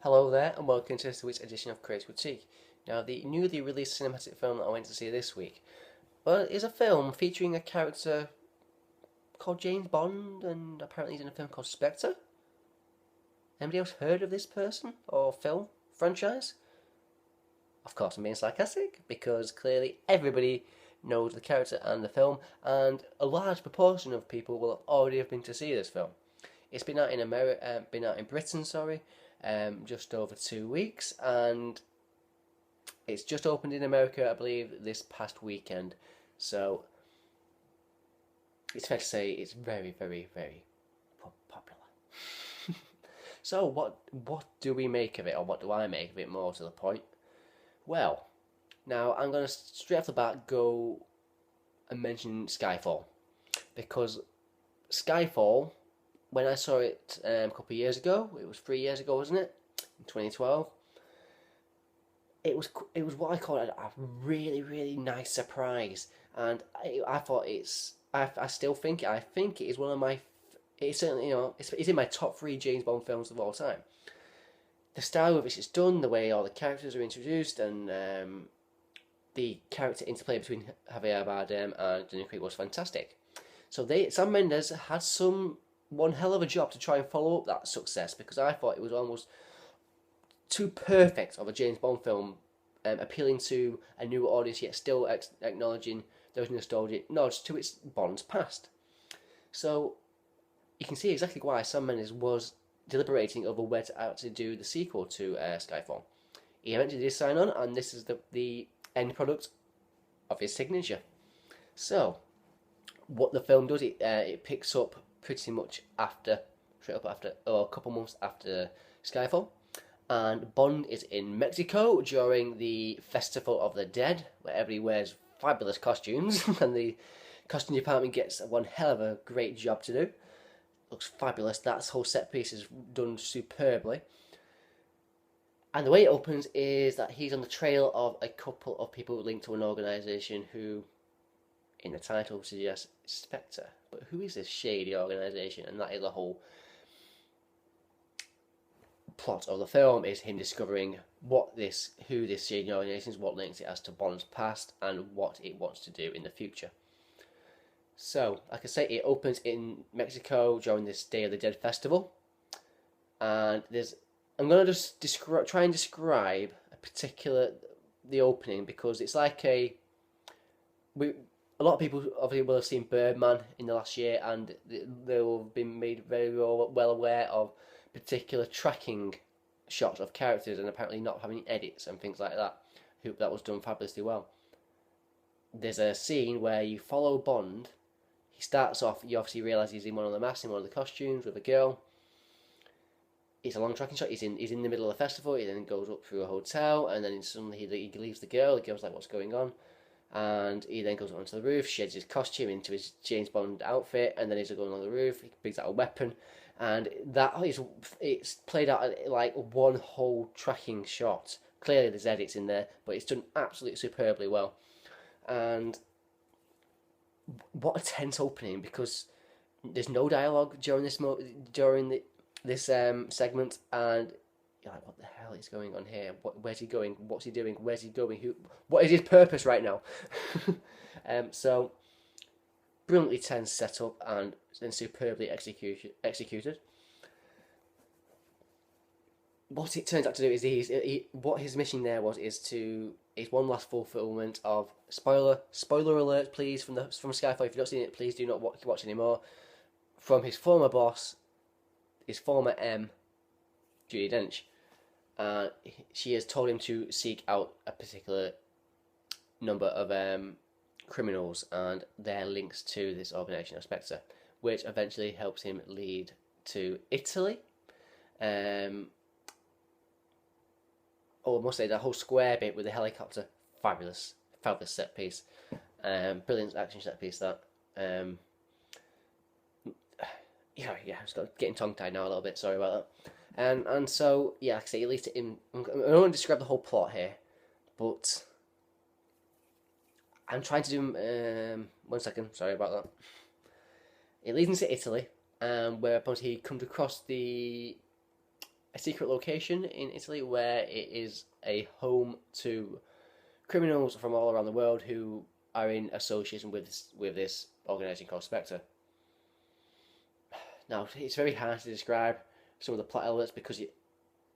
Hello there, and welcome to this week's edition of Crazy Critique. Now, the newly released cinematic film that I went to see this week, is a film featuring a character called James Bond, and apparently he's in a film called Spectre. Anybody else heard of this person or film franchise? Of course, I'm being sarcastic because clearly everybody knows the character and the film, and a large proportion of people will already have been to see this film. It's been out in been out in Britain, just over 2 weeks, and it's just opened in America, I believe, this past weekend. So it's fair to say it's very, very, very popular. So what do we make of it, or what do I make of it? More to the point. Well, now I'm gonna straight off the bat go and mention Skyfall, because Skyfall, when I saw it a couple of years ago, it was 3 years ago, wasn't it? In 2012. It was what I call a really, really nice surprise, and I thought I still think I think it is one of my, it's certainly, it's in my top three James Bond films of all time. The style with which it's done, the way all the characters are introduced, and the character interplay between Javier Bardem and Daniel Craig was fantastic. So Sam Mendes had one hell of a job to try and follow up that success, because I thought it was almost too perfect of a James Bond film, appealing to a new audience yet still acknowledging those nostalgic nods to its Bond's past. So you can see exactly why Sam Mendes was deliberating over where to actually do the sequel to Skyfall. He eventually did sign on, and this is the end product of his signature. So what the film does, it picks up pretty much straight up after, or a couple months after Skyfall, and Bond is in Mexico during the Festival of the Dead, where everybody wears fabulous costumes, and the costume department gets one hell of a great job to do. Looks fabulous. That whole set piece is done superbly. And the way it opens is that he's on the trail of a couple of people linked to an organisation who, in the title, suggests Spectre. But who is this shady organisation? And that is the whole plot of the film, is him discovering who this shady organisation is, what links it has to Bond's past, and what it wants to do in the future. So, like I say, it opens in Mexico during this Day of the Dead festival, and I'm gonna just try and describe the opening, because it's like a lot of people obviously will have seen Birdman in the last year, and they will have been made very well aware of particular tracking shots of characters, and apparently not having edits and things like that. That was done fabulously well. There's a scene where you follow Bond. He starts off, you obviously realise he's in one of the masks, in one of the costumes, with a girl. It's a long tracking shot. He's in the middle of the festival. He then goes up through a hotel, and then suddenly he leaves the girl. The girl's like, "What's going on?" And he then goes up onto the roof, sheds his costume into his James Bond outfit, and then he's going on the roof. He brings out a weapon, and it's played out like one whole tracking shot. Clearly, there's edits in there, but it's done absolutely superbly well. And what a tense opening, because there's no dialogue during this segment, and you're like, what the hell is going on here? Where's he going? What's he doing? Where's he going? What is his purpose right now? So brilliantly tense setup, and then superbly executed. What it turns out to do is what his mission there is one last fulfillment of spoiler alert, please, from Skyfall. If you've not seen it, please do not watch anymore. From his former boss, his former M, Judi Dench, she has told him to seek out a particular number of criminals and their links to this organisation of Spectre, which eventually helps him lead to Italy. I must say, that whole square bit with the helicopter, fabulous set piece, brilliant action set piece. That, yeah, I'm just getting tongue tied now a little bit. Sorry about that. And so yeah, like I say, it leads to him. I don't want to describe the whole plot here, but I'm trying to do. 1 second, sorry about that. It leads into Italy, where he comes across the a secret location in Italy where it is a home to criminals from all around the world who are in association with this organisation called Spectre. Now, it's very hard to describe some of the plot elements because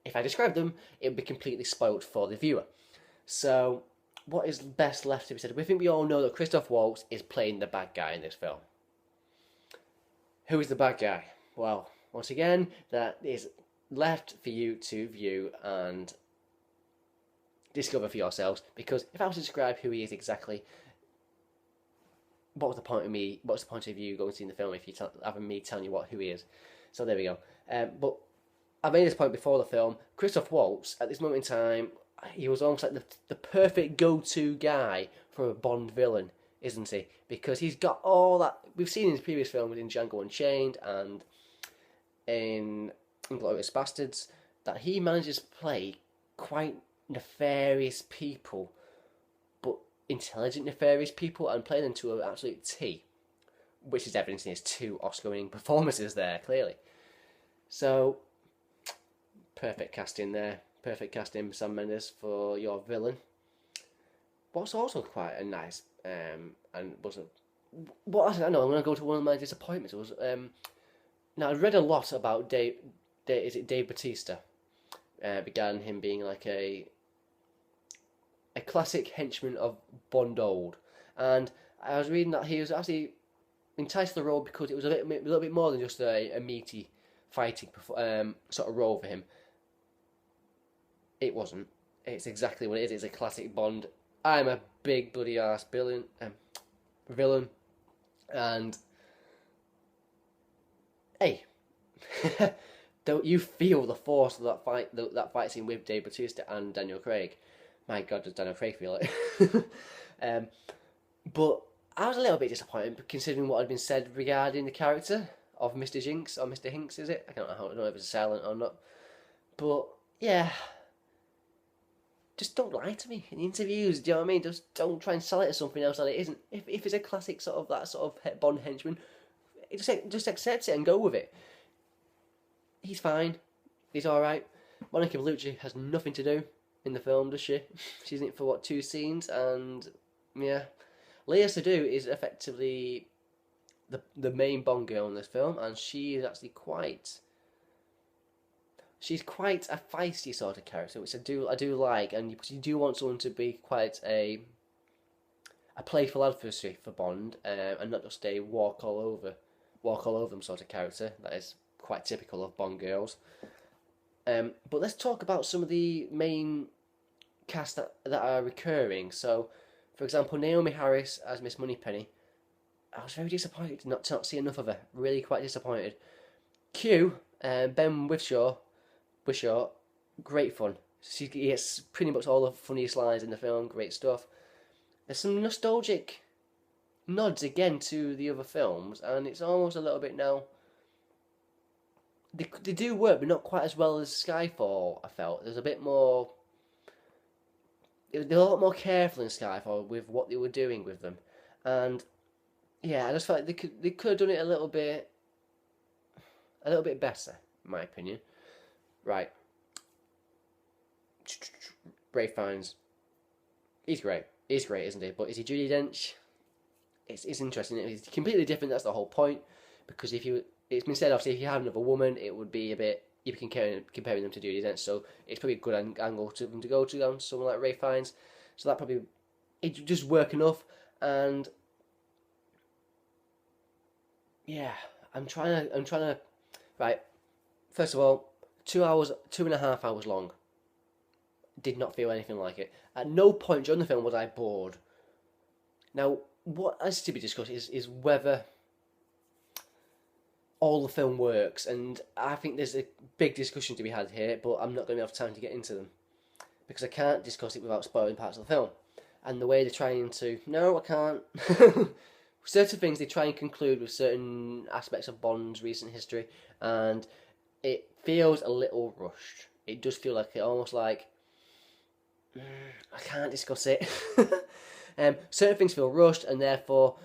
if I describe them, it would be completely spoilt for the viewer. So, what is best left to be said? We think we all know that Christoph Waltz is playing the bad guy in this film. Who is the bad guy? Well, once again, that is left for you to view and discover for yourselves. Because if I was to describe who he is exactly, what was the point of me? What's the point of you going to see the film if you having me telling you who he is? So there we go. But I made this point before the film. Christoph Waltz, at this moment in time, he was almost like the perfect go-to guy for a Bond villain, isn't he? Because he's got all that we've seen in his previous films, in Django Unchained and in Inglourious Bastards, that he manages to play quite nefarious people, but intelligent nefarious people, and play them to an absolute T, which is evident in his 2 Oscar-winning performances there, clearly. So, perfect casting there. Perfect casting, Sam Mendes, for your villain. What's also quite a nice and was a what I know. I'm going to go to one of my disappointments. It was now I read a lot about Dave Bautista, regarding him being like a classic henchman of Bond old, and I was reading that he was actually enticed to the role because it was a little bit more than just a meaty fighting sort of role for him. It wasn't. It's exactly what it is. It's a classic Bond. I'm a big bloody ass villain, and hey, don't you feel the force of that fight? That fight scene with Dave Bautista and Daniel Craig. My God, does Daniel Craig feel it? But I was a little bit disappointed considering what had been said regarding the character of Mr. Jinx, or Mr. Hinks, is it? I don't know if it's silent or not. But yeah. Just don't lie to me in interviews, do you know what I mean? Just don't try and sell it as something else that it isn't. If it's a classic sort of that sort of Bond henchman, just accept it and go with it. He's fine. He's alright. Monica Bellucci has nothing to do in the film, does she? She's in it for 2 scenes, and yeah. Léa Seydoux is effectively the main Bond girl in this film, and she is actually she's quite a feisty sort of character, which I do like, and you do want someone to be quite a playful adversary for Bond, and not just a walk all over them sort of character. That is quite typical of Bond girls. But let's talk about some of the main cast that are recurring. So, for example, Naomi Harris as Miss Moneypenny. I was very disappointed not to not see enough of her. Really quite disappointed. Q, Ben Whishaw, great fun. She gets pretty much all the funniest lines in the film. Great stuff. There's some nostalgic nods again to the other films, and it's almost a little bit now. They do work, but not quite as well as Skyfall. I felt there's a bit more. They're a lot more careful in Skyfall with what they were doing with them, and yeah, I just felt like they could have done it a little bit better, in my opinion. Right. Ray Fiennes. He's great. He's great, isn't he? But is he Judi Dench? It's interesting. It's completely different. That's the whole point. Because it's been said, obviously, if you had another woman, it would be a bit. You'd be comparing them to Judi Dench. So it's probably a good angle to them to go to on someone like Ray Fiennes. So that probably it just work enough. And yeah, I'm trying to. Right. First of all, 2.5 hours long. Did not feel anything like it. At no point during the film was I bored. Now, what has to be discussed is whether all the film works, and I think there's a big discussion to be had here, but I'm not going to have time to get into them because I can't discuss it without spoiling parts of the film. And the way they're trying to, no, I can't. Certain things they try and conclude with certain aspects of Bond's recent history, and it feels a little rushed. It does feel like almost like I can't discuss it. Certain things feel rushed, and therefore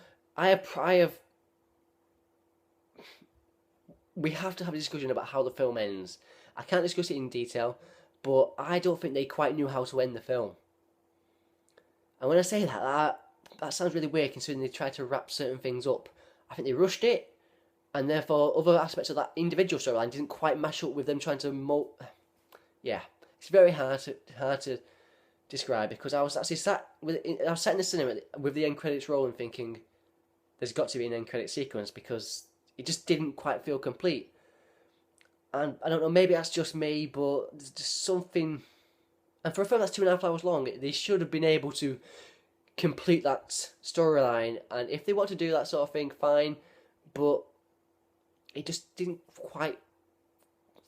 we have to have a discussion about how the film ends. I can't discuss it in detail, but I don't think they quite knew how to end the film. And when I say that sounds really weird considering they tried to wrap certain things up. I think they rushed it, and therefore other aspects of that individual storyline didn't quite mash up with them trying to yeah, it's very hard to describe, because I was actually sat in the cinema with the end credits rolling, thinking there's got to be an end credit sequence because it just didn't quite feel complete. And I don't know, maybe that's just me, but there's just something. And for a film that's 2.5 hours long, they should have been able to complete that storyline. And if they want to do that sort of thing, fine. But it just didn't quite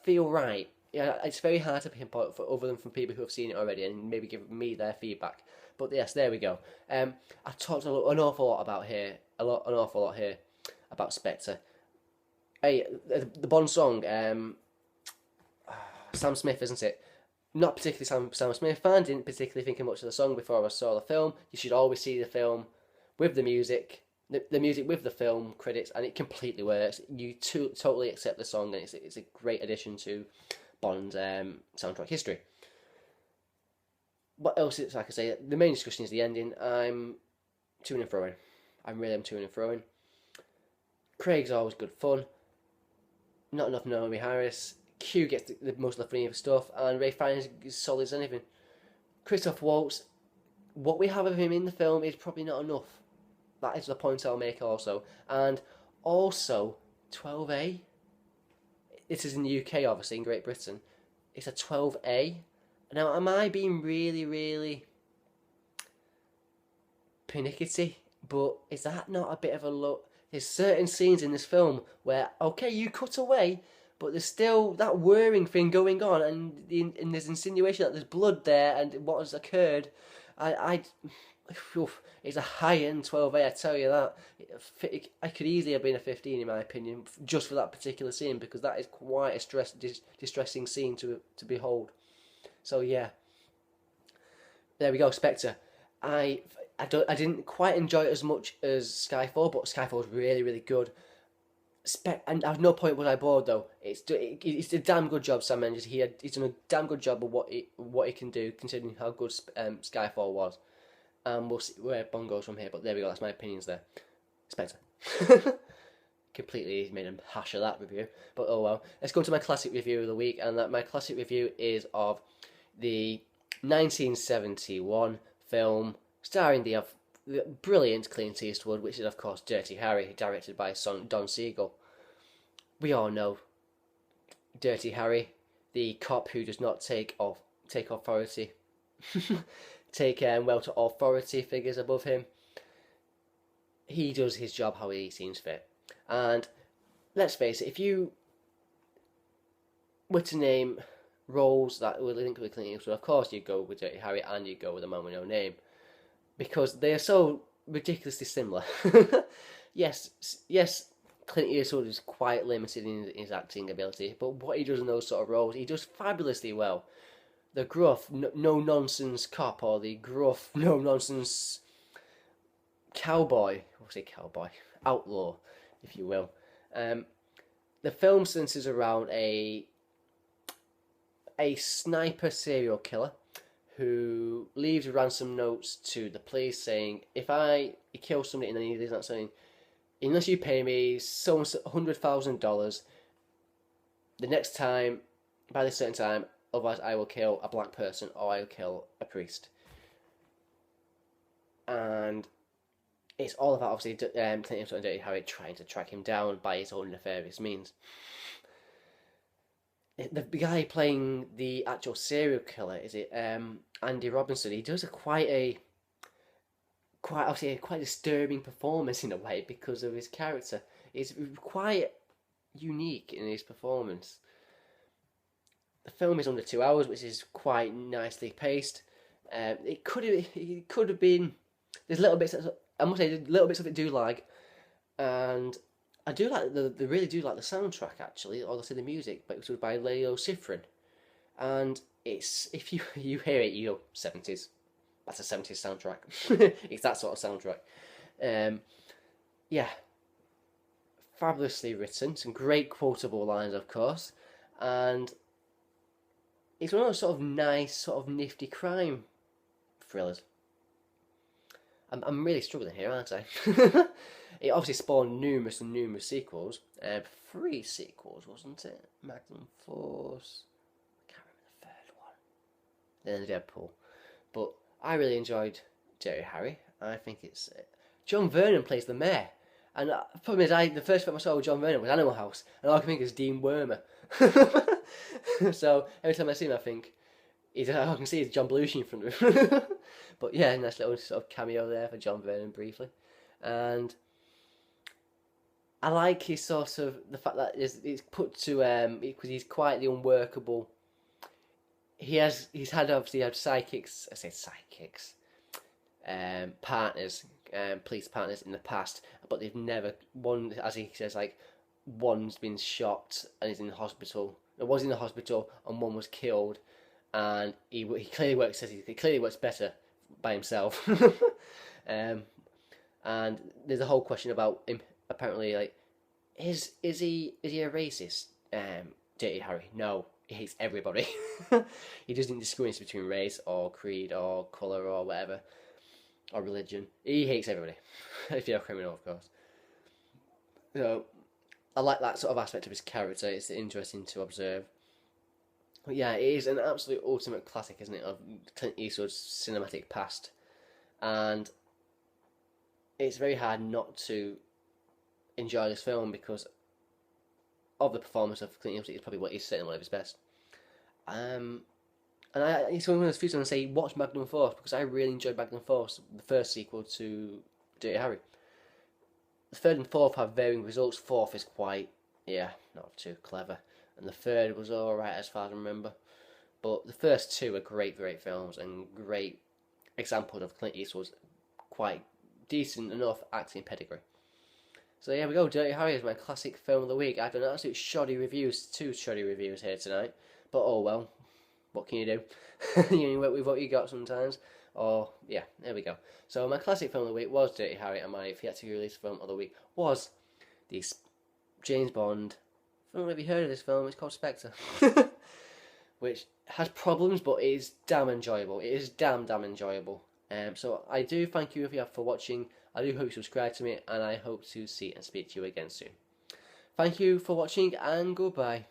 feel right. Yeah, it's very hard to pinpoint for other than from people who have seen it already and maybe give me their feedback. But yes, there we go. I talked an awful lot about here, an awful lot here about Spectre. Hey, the Bond song, Sam Smith, isn't it? Not particularly Sam Smith fan. Didn't particularly think much of the song before I saw the film. You should always see the film with the music, the music with the film credits, and it completely works. You totally accept the song, and it's a great addition to Bond's soundtrack history. What else is like I say? The main discussion is the ending. I'm to and froing. I really am to and froing. Craig's always good fun. Not enough Naomi Harris. Q gets the most of the funny stuff, and Ray Fiennes is solid as anything. Christoph Waltz, what we have of him in the film is probably not enough. That is the point I'll make also. And also, 12A. This is in the UK, obviously, in Great Britain. It's a 12A. Now, am I being really, really pernickety? But is that not a bit of a look? There's certain scenes in this film where, okay, you cut away, but there's still that whirring thing going on, and there's insinuation that there's blood there and what has occurred. It's a high-end 12A, I tell you that. I could easily have been a 15 in my opinion, just for that particular scene, because that is quite a distressing scene to behold. So yeah, there we go, Spectre. I didn't quite enjoy it as much as Skyfall, but Skyfall was really, really good. And at no point was I bored though. It's a damn good job, Sam Mendes. He's done a damn good job of what he can do, considering how good Skyfall was. We'll see where Bond goes from here. But there we go. That's my opinions there. Spectre. Completely made a hash of that review. But oh well. Let's go to my classic review of the week, and my classic review is of the 1971 film starring the brilliant Clint Eastwood, which is of course Dirty Harry, directed by Don Siegel. We all know Dirty Harry, the cop who does not take authority, take well to authority figures above him. He does his job how he seems fit, and let's face it, if you were to name roles that were linked with Clint Eastwood, of course you'd go with Dirty Harry and you'd go with A Man with No Name, because they are so ridiculously similar. Yes, Clint Eastwood is quite limited in his acting ability, but what he does in those sort of roles, he does fabulously well. The gruff, no-nonsense cop, or the gruff, no-nonsense cowboy, outlaw, if you will. The film centers around a sniper serial killer who leaves ransom notes to the police saying, if he kills somebody and then he leaves that saying, unless you pay me $100,000 the next time, by this certain time, otherwise I will kill a black person or I will kill a priest. And it's all about obviously Clint Eastwood and Dirty Harry trying to track him down by his own nefarious means. The guy playing the actual serial killer, is it Andy Robinson? He does quite a disturbing performance in a way because of his character. He's quite unique in his performance. The film is under 2 hours, which is quite nicely paced. It could have been. There's little bits. I must say, little bits of it do lag, and I do like really do like the soundtrack actually, or the music, but it was by Leo Schifrin, and it's, if you hear it, you go 70s. That's a 70s soundtrack. It's that sort of soundtrack. Yeah, fabulously written, some great quotable lines, of course, and it's one of those sort of nice, sort of nifty crime thrillers. I'm really struggling here, aren't I? It obviously spawned numerous and numerous sequels. 3 sequels, wasn't it? Magnum Force. I can't remember the third one. Then Deadpool. But I really enjoyed Dirty Harry. I think it's... John Vernon plays the mayor. And the problem is, the first film I saw with John Vernon was Animal House. And all I can think is Dean Wormer. So every time I see him, I think... I can see it's John Belushi in front of him. But yeah, nice little sort of cameo there for John Vernon briefly. And I like his sort of, the fact that it's put to, because he's quietly unworkable. He's obviously had psychics, partners, police partners in the past, but they've never, one, as he says, like, one's been shot and is in the hospital. It was in the hospital and one was killed. And he clearly works better by himself. And there's a whole question about him. Apparently, like, is he a racist? Dirty Harry? No, he hates everybody. He doesn't discriminate between race or creed or colour or whatever, or religion. He hates everybody. If you're a criminal, of course. So I like that sort of aspect of his character. It's interesting to observe. But yeah, it is an absolute ultimate classic, isn't it, of Clint Eastwood's cinematic past. And it's very hard not to enjoy this film because of the performance of Clint Eastwood. It's probably what he's saying one of his best. And it's one of those few times I say, watch Magnum Force, because I really enjoyed Magnum Force, the first sequel to Dirty Harry. The third and fourth have varying results. Fourth is quite, not too clever. And the third was alright as far as I remember. But the first two are great films and great examples of Clint Eastwood's quite decent enough acting pedigree. So there we go, Dirty Harry is my classic film of the week. I've done absolute shoddy reviews, 2 shoddy reviews here tonight. But oh well, what can you do? You work with what you got sometimes. Or, yeah, there we go. So my classic film of the week was Dirty Harry, and my theatrically released film of the week was the James Bond. I don't know if you've heard of this film. It's called Spectre, which has problems, but it is damn enjoyable. It is damn enjoyable. So I do thank you for watching. I do hope you subscribe to me, and I hope to see and speak to you again soon. Thank you for watching, and goodbye.